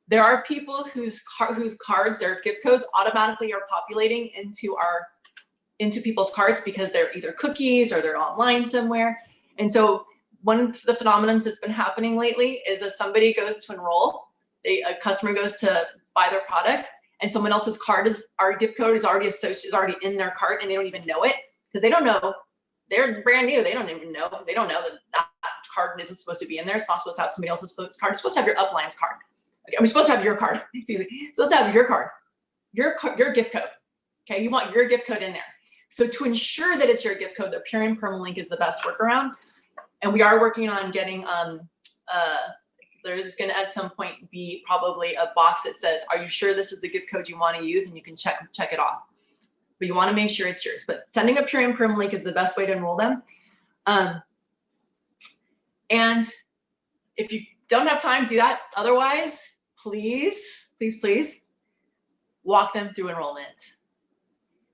There are people whose cards, their gift codes automatically are populating into people's cards because they're either cookies or they're online somewhere. And so one of the phenomenons that's been happening lately is if somebody goes to enroll, a customer goes to buy their product and someone else's card our gift code is already in their cart and they don't even know it because they don't know. They're brand new. They don't even know. They don't know that card isn't supposed to be in there. It's not supposed to have somebody else's card. It's supposed to have your upline's card. Okay, I'm supposed to have your card. Excuse me. It's supposed to have your card, your gift code. Okay, you want your gift code in there. So to ensure that it's your gift code, the Purium permalink is the best workaround. And we are working on getting there's going to at some point be probably a box that says, "Are you sure this is the gift code you want to use?" And you can check it off. But you want to make sure it's yours. But sending a Purium permalink is the best way to enroll them. And if you don't have time, do that. Otherwise, please, please, please walk them through enrollment.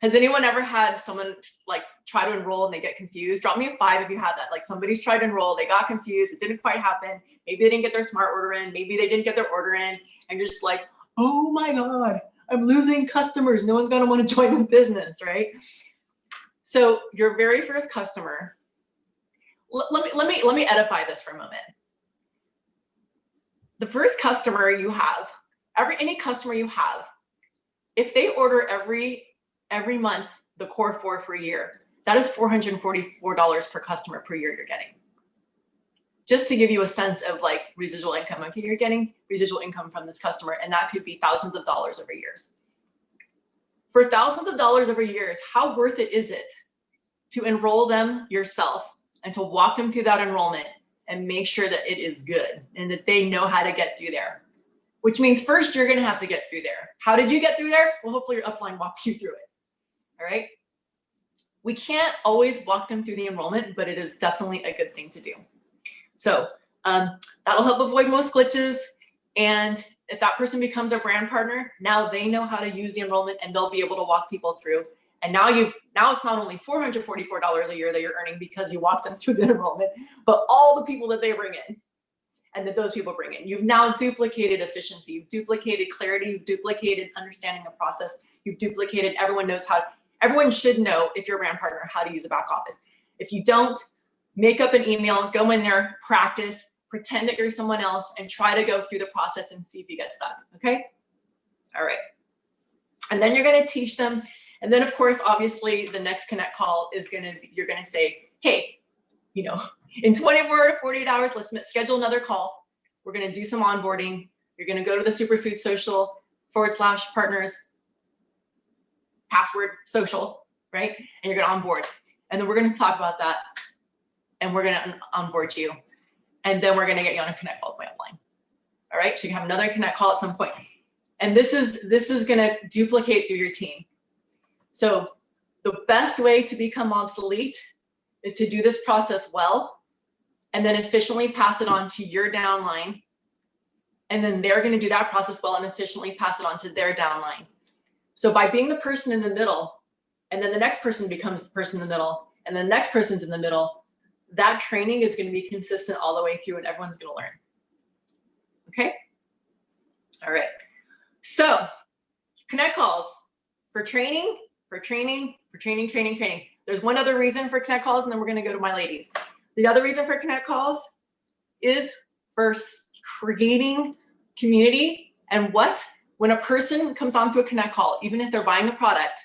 Has anyone ever had someone like try to enroll and they get confused? Drop me a 5 if you had that. Like somebody's tried to enroll, they got confused, it didn't quite happen. Maybe they didn't get their smart order in, maybe they didn't get their order in, and you're just like, oh my God, I'm losing customers. No one's gonna want to join the business, right? So your very first customer, let me edify this for a moment. The first customer you have, any customer you have, if they order every month the core 4 for a year, that is $444 per customer per year you're getting. Just to give you a sense of like residual income. Okay, you're getting residual income from this customer, and that could be thousands of dollars over years. For thousands of dollars over years, how worth it is it to enroll them yourself and to walk them through that enrollment and make sure that it is good and that they know how to get through there? Which means first you're gonna have to get through there. How did you get through there? Well, hopefully your upline walks you through it, all right? We can't always walk them through the enrollment, but it is definitely a good thing to do. So that'll help avoid most glitches. And if that person becomes a brand partner, now they know how to use the enrollment and they'll be able to walk people through. And now it's not only $444 a year that you're earning because you walk them through the enrollment, but all the people that they bring in and that those people bring in. You've now duplicated efficiency, you've duplicated clarity, you've duplicated understanding the process, you've duplicated, everyone should know if you're a brand partner how to use a back office. If you don't, make up an email, go in there, practice, pretend that you're someone else and try to go through the process and see if you get stuck, okay? All right. And then you're gonna teach them. And then of course, obviously the next connect call is you're gonna say, hey, in 24 to 48 hours, let's schedule another call. We're gonna do some onboarding. You're gonna go to the Superfood Social /partners password social, right? And you're gonna onboard. And then we're gonna talk about that and we're gonna onboard you. And then we're gonna get you on a connect call with my upline. All right, so you can have another connect call at some point. And this is gonna duplicate through your team. So the best way to become obsolete is to do this process well and then efficiently pass it on to your downline. And then they're gonna do that process well and efficiently pass it on to their downline. So by being the person in the middle, and then the next person becomes the person in the middle, and the next person's in the middle, that training is gonna be consistent all the way through and everyone's gonna learn. Okay? All right. So connect calls for training, training. There's one other reason for connect calls, and then we're gonna go to my ladies. The other reason for connect calls is for creating community. And what? When a person comes onto a connect call, even if they're buying a product,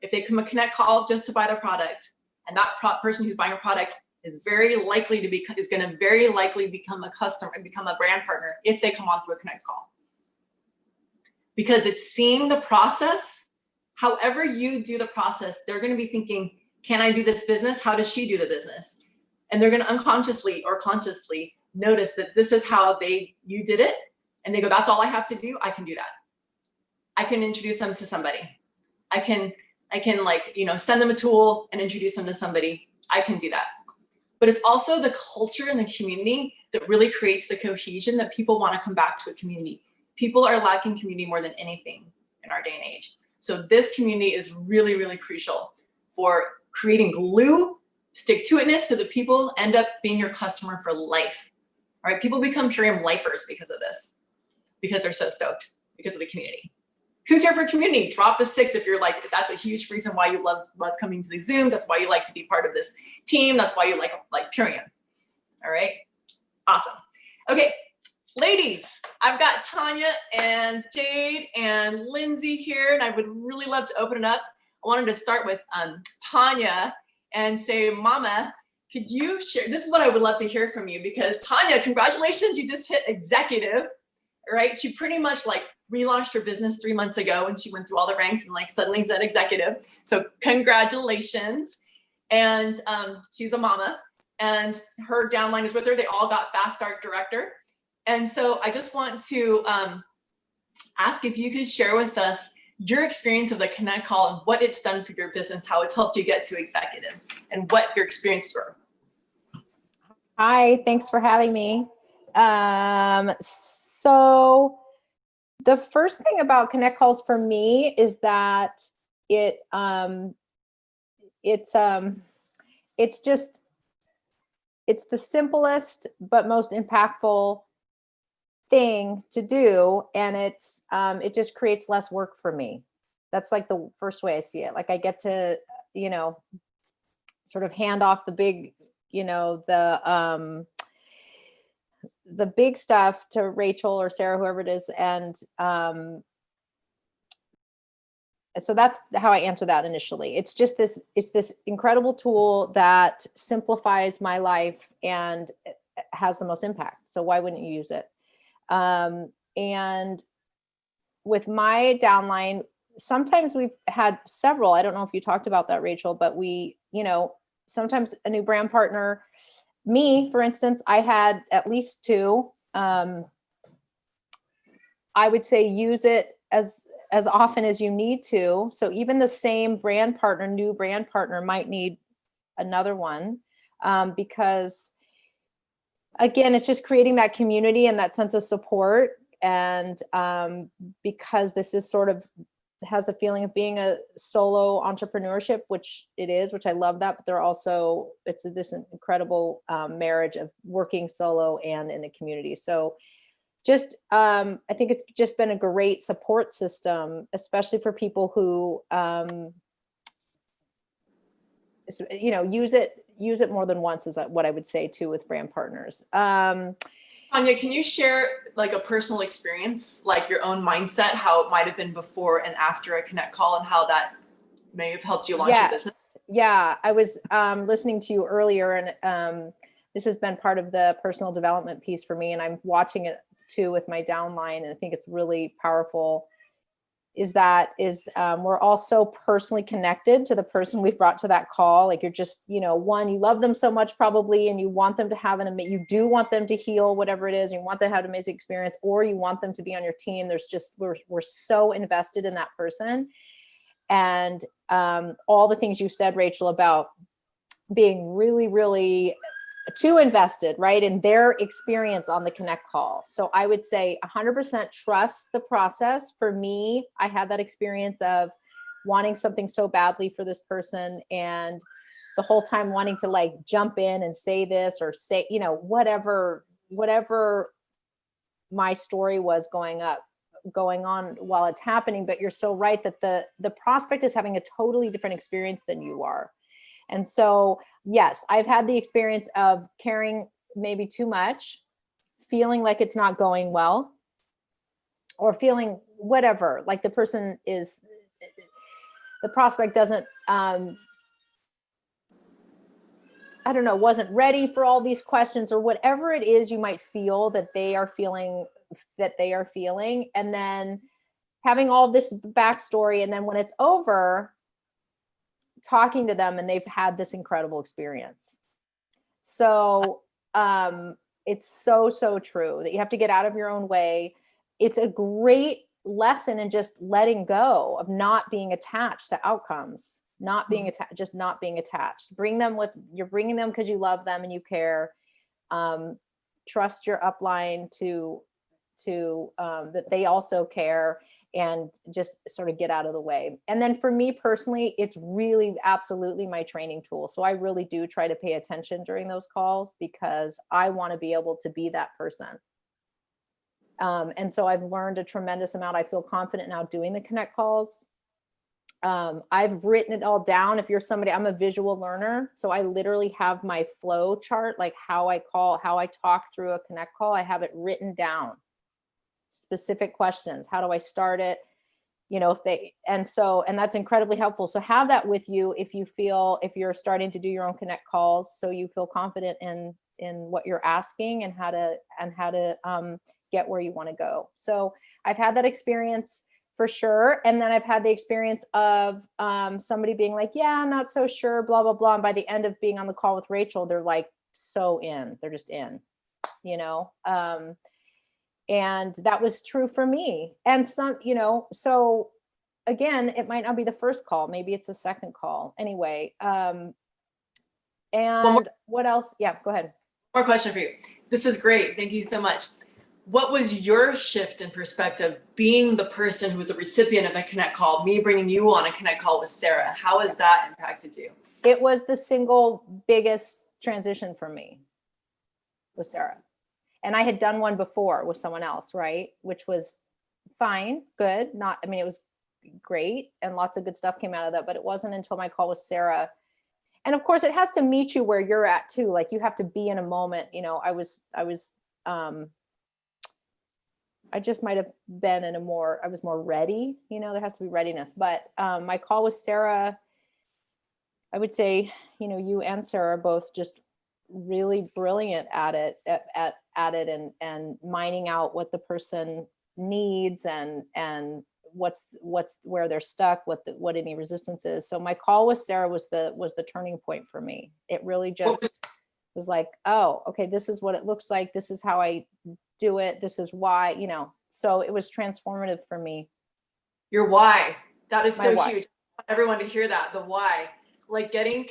if they come a connect call just to buy the product, and that person who's buying a product is very likely to be, is gonna very likely become a customer and become a brand partner if they come onto a connect call. Because it's seeing the process. However you do the process, they're gonna be thinking, can I do this business? How does she do the business? And they're gonna unconsciously or consciously notice that this is how you did it. And they go, that's all I have to do, I can do that. I can introduce them to somebody. I can like, send them a tool and introduce them to somebody. I can do that. But it's also the culture and the community that really creates the cohesion that people wanna come back to a community. People are lacking community more than anything in our day and age. So this community is really, really crucial for creating glue, stick-to-itness, so that people end up being your customer for life. All right, people become Purium lifers because of this, because they're so stoked, because of the community. Who's here for community? Drop the 6 if you're like, that's a huge reason why you love coming to these Zooms. That's why you like to be part of this team. That's why you like Purium. All right, awesome. Okay. Ladies, I've got Tanya and Jade and Lindsay here, and I would really love to open it up. I wanted to start with Tanya and say, Mama, could you share, this is what I would love to hear from you, because Tanya, congratulations, you just hit executive, right? She pretty much relaunched her business 3 months ago, and she went through all the ranks and suddenly said executive. So congratulations. And she's a mama, and her downline is with her. They all got fast start director. And so I just want to ask if you could share with us your experience of the Connect Call and what it's done for your business, how it's helped you get to executive, and what your experiences were. Hi, thanks for having me. So the first thing about Connect Calls for me is that it's the simplest but most impactful thing to do, and it just creates less work for me. That's the first way I see it. I get to sort of hand off the big the big stuff to Rachel or Sarah, whoever it is, and so that's how I answer that initially. It's this incredible tool that simplifies my life and has the most impact. So why wouldn't you use it? And with my downline, sometimes we've had several, I don't know if you talked about that, Rachel, but we, sometimes a new brand partner, me, for instance, I had at least 2. I would say use it as often as you need to. So even the same brand partner, new brand partner might need another one, because again, it's just creating that community and that sense of support. And because this is sort of has the feeling of being a solo entrepreneurship, which it is, which I love that, but it's this incredible marriage of working solo and in a community. So just, I think it's just been a great support system, especially for people who, use it more than once, is what I would say too with brand partners. Tanya, can you share a personal experience, your own mindset, how it might have been before and after a Connect Call, and how that may have helped you launch your business? Yeah, I was listening to you earlier, and this has been part of the personal development piece for me, and I'm watching it too with my downline, and I think it's really powerful. we're all so personally connected to the person we've brought to that call. Like you're just, one, you love them so much probably, and you want them to have you do want them to heal whatever it is. You want them to have an amazing experience, or you want them to be on your team. We're so invested in that person. And all the things you said, Rachel, about being really, really too invested, right, in their experience on the Connect call. So I would say 100% trust the process. For me, I had that experience of wanting something so badly for this person, and the whole time wanting to like jump in and say this or say, whatever my story was going on while it's happening. But you're so right that the prospect is having a totally different experience than you are. And so, yes, I've had the experience of caring maybe too much, feeling like it's not going well, or feeling whatever, like the prospect doesn't, wasn't ready for all these questions, or whatever it is you might feel that they are feeling. And then having all this backstory. And then when it's over, talking to them and they've had this incredible experience. So it's so true that you have to get out of your own way. It's a great lesson in just letting go of not being attached to outcomes, not being attached, just not being attached. You're bringing them because you love them and you care. Trust your upline to that they also care, and just sort of get out of the way. And then for me personally, it's really absolutely my training tool. So I really do try to pay attention during those calls, because I want to be able to be that person. And so I've learned a tremendous amount. I feel confident now doing the Connect calls. I've written it all down. If you're somebody, I'm a visual learner. So I literally have my flow chart, like how I talk through a Connect call. I have it written down. Specific questions. How do I start it? And that's incredibly helpful. So have that with you if you're starting to do your own Connect calls, so you feel confident in what you're asking and how to get where you want to go. So I've had that experience for sure. And then I've had the experience of somebody being like, yeah, I'm not so sure, blah, blah, blah. And by the end of being on the call with Rachel, they're like they're just in, and that was true for me. And so again, it might not be the first call. Maybe it's the second call. Anyway. And what else? Yeah, go ahead. More question for you. This is great. Thank you so much. What was your shift in perspective being the person who was a recipient of a Connect call, me bringing you on a Connect call with Sarah? How has that impacted you? It was the single biggest transition for me with Sarah. And I had done one before with someone else, right? Which was fine, good. It was great. And lots of good stuff came out of that. But it wasn't until my call with Sarah. And of course, it has to meet you where you're at too. Like you have to be in a moment. I just might have been I was more ready. There has to be readiness. But my call with Sarah, I would say, you and Sarah are both just really brilliant at it and mining out what the person needs and what's where they're stuck, what any resistance is. So my call with Sarah was the turning point for me. It really just was like, oh, okay, this is what it looks like. This is how I do it. This is why, so it was transformative for me. Your why. That is so huge. I want everyone to hear that. The why. Like getting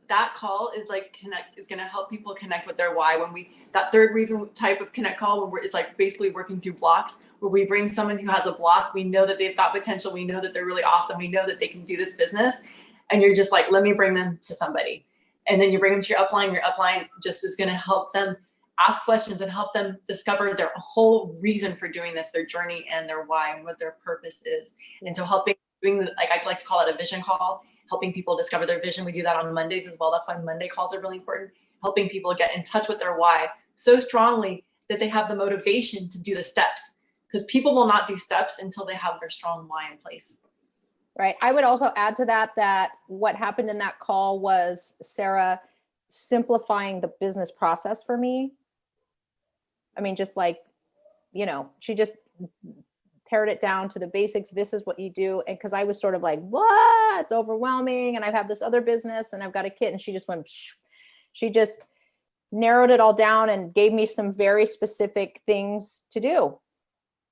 that call is going to help people connect with their why. That third reason type of Connect call is like basically working through blocks, where we bring someone who has a block. We know that they've got potential. We know that they're really awesome. We know that they can do this business. And you're just like, let me bring them to somebody. And then you bring them to your upline. Your upline just is going to help them ask questions and help them discover their whole reason for doing this, their journey and their why and what their purpose is. And so I like to call it a vision call, helping people discover their vision. We do that on Mondays as well. That's why Monday calls are really important, helping people get in touch with their why so strongly that they have the motivation to do the steps, because people will not do steps until they have their strong why in place. Right. I would also add to that what happened in that call was Sarah simplifying the business process for me. I mean, just like, she just pared it down to the basics. This is what you do. And because I was sort of like, what? It's overwhelming. And I have this other business and I've got a kid. And she just went, psh. She just narrowed it all down and gave me some very specific things to do.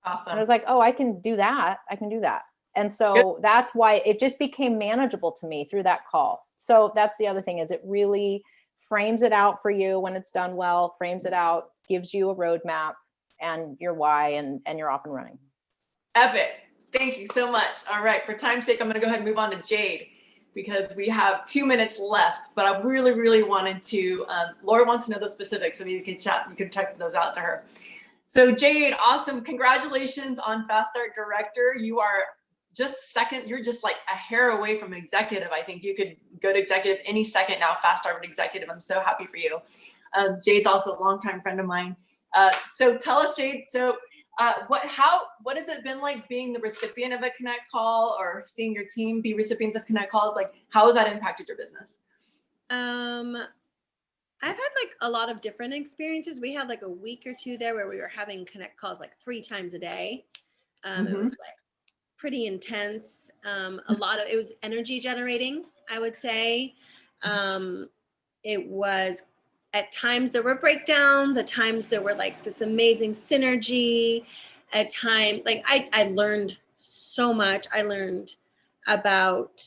Awesome. And I was like, oh, I can do that. I can do that. And so Good. that's why it just became manageable to me through that call. So that's the other thing, is it really frames it out for you when it's done well, frames it out, gives you a roadmap and your why, and you're off and running. Epic. Thank you so much. All right. For time's sake, I'm going to go ahead and move on to Jade because we have 2 minutes left, but I really, really wanted to, Laura wants to know the specifics, so maybe you can chat, you can check those out to her. So Jade, awesome. Congratulations on Fast Start Director. You are just second, you're just like a hair away from executive. I think you could go to executive any second now, Fast Start executive. I'm so happy for you. Jade's also a longtime friend of mine. So tell us, Jade, so what has it been like being the recipient of a Connect call or seeing your team be recipients of Connect calls? Like, how has that impacted your business? I've had like a lot of different experiences. We had like a week or two there where we were having Connect calls like 3 times a day. It was like pretty intense. It was energy generating, I would say. It was, at times there were breakdowns, at times there were like this amazing synergy. At time, like I learned so much. I learned about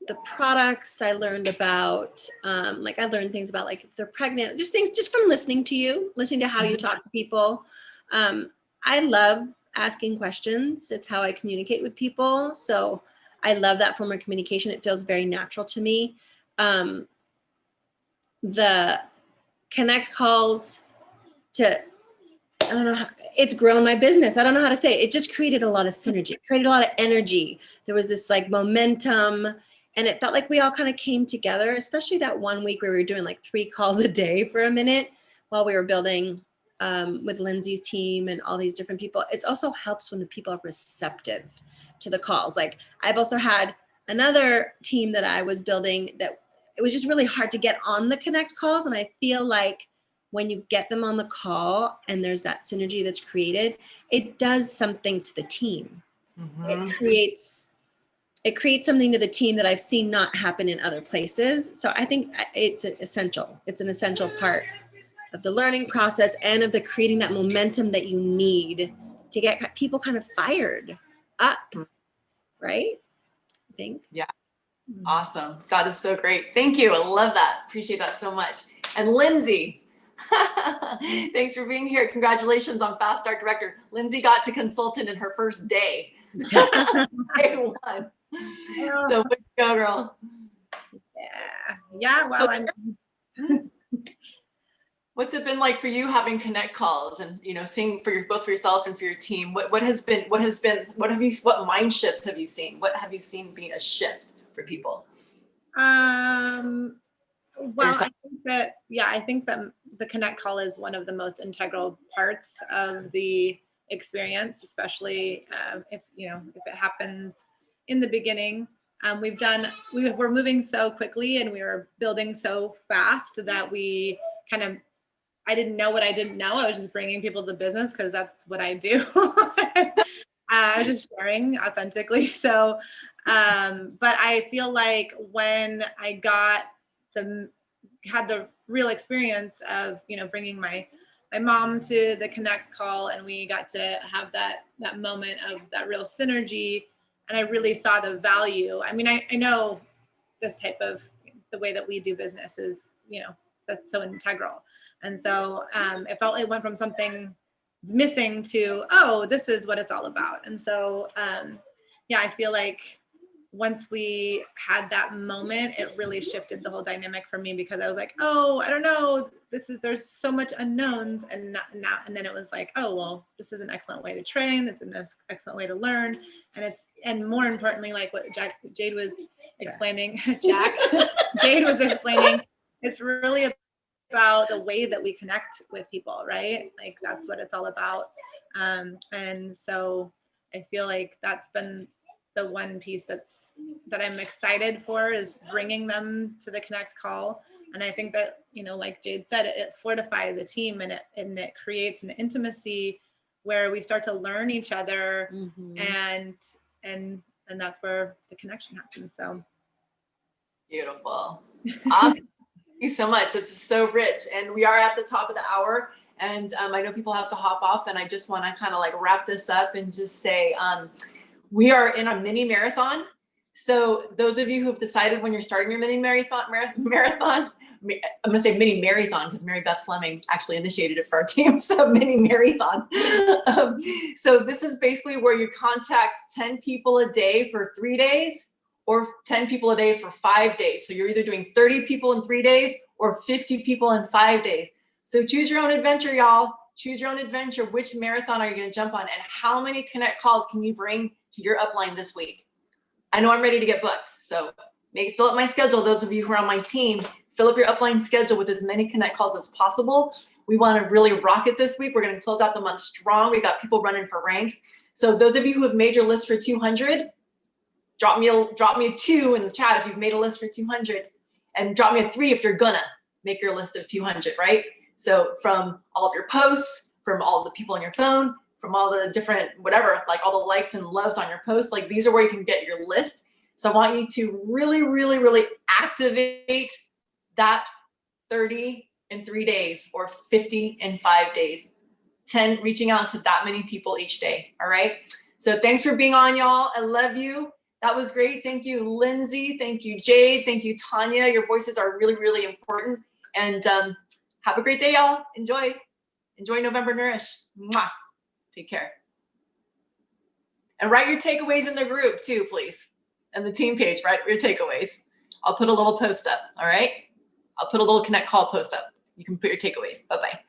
the products. I learned about, I learned things about like if they're pregnant, just things just from listening to you, listening to how you talk to people. I love asking questions. It's how I communicate with people. So I love that form of communication. It feels very natural to me. The Connect calls I don't know, it's grown my business. I don't know how to say it. It just created a lot of synergy, created a lot of energy. There was this like momentum, and it felt like we all kind of came together, especially that 1 week where we were doing like 3 calls a day for a minute while we were building with Lindsay's team and all these different people. It also helps when the people are receptive to the calls. Like I've also had another team that I was building that it was just really hard to get on the Connect calls. And I feel like when you get them on the call and there's that synergy that's created, it does something to the team. It creates something to the team that I've seen not happen in other places. So I think it's essential. It's an essential part of the learning process and of the creating that momentum that you need to get people kind of fired up, right? I think. Yeah. Awesome. That is so great. Thank you. I love that. Appreciate that so much. And Lindsay, thanks for being here. Congratulations on Fast Start Director. Lindsay got to consultant in her first day. Day 1. So way to go, girl. Yeah. Well, What's it been like for you having Connect calls and seeing both for yourself and for your team? What mind shifts have you seen? What have you seen being a shift for people? well, I think that the Connect call is one of the most integral parts of the experience, especially if it happens in the beginning. We're moving so quickly and we were building so fast that I didn't know what I didn't know. I was just bringing people to business because that's what I do. I was just sharing authentically. So, but I feel like when I had the real experience of, bringing my mom to the Connect call, and we got to have that moment of that real synergy. And I really saw the value. I mean, I know this type of, the way that we do business is, that's so integral. And so it went from something missing to, oh, this is what it's all about. And so, I feel like once we had that moment, it really shifted the whole dynamic for me, because I was like, oh, I don't know, there's so much unknowns, and then it was like, oh, well, this is an excellent way to train. It's an excellent way to learn. And more importantly, like what Jade was explaining, Jade was explaining, it's really about the way that we connect with people, right? Like that's what it's all about. And so I feel like that's been the one piece that I'm excited for, is bringing them to the Connect call. And I think that, like Jade said, it fortifies the team, and it creates an intimacy where we start to learn each other, Mhm. and that's where the connection happens. So Beautiful. Awesome. Thank you so much. This is so rich. And we are at the top of the hour. And I know people have to hop off, and I just want to kind of like wrap this up and just say, we are in a mini marathon. So those of you who have decided when you're starting your mini marathon, I'm going to say mini marathon because Mary Beth Fleming actually initiated it for our team. So mini marathon. So this is basically where you contact 10 people a day for 3 days or 10 people a day for 5 days. So you're either doing 30 people in 3 days or 50 people in 5 days. So choose your own adventure, y'all. Choose your own adventure. Which marathon are you going to jump on? And how many connect calls can you bring to your upline this week? I know I'm ready to get booked. So fill up my schedule. Those of you who are on my team, fill up your upline schedule with as many connect calls as possible. We want to really rock it this week. We're going to close out the month strong. We got people running for ranks. So those of you who have made your list for 200, drop me a 2 in the chat if you've made a list for 200, and drop me a 3 if you're gonna make your list of 200, right? So from all of your posts, from all the people on your phone, from all the different whatever, like all the likes and loves on your posts, like these are where you can get your list. So I want you to really, really, really activate that 30 in 3 days or 50 in 5 days, 10, reaching out to that many people each day, all right? So thanks for being on, y'all. I love you. That was great. Thank you, Lindsay. Thank you, Jade. Thank you, Tanya. Your voices are really, really important. And have a great day, y'all. Enjoy November Nourish. Mwah. Take care. And write your takeaways in the group too, please. And the team page, write your takeaways. I'll put a little post up, all right? I'll put a little connect call post up. You can put your takeaways. Bye-bye.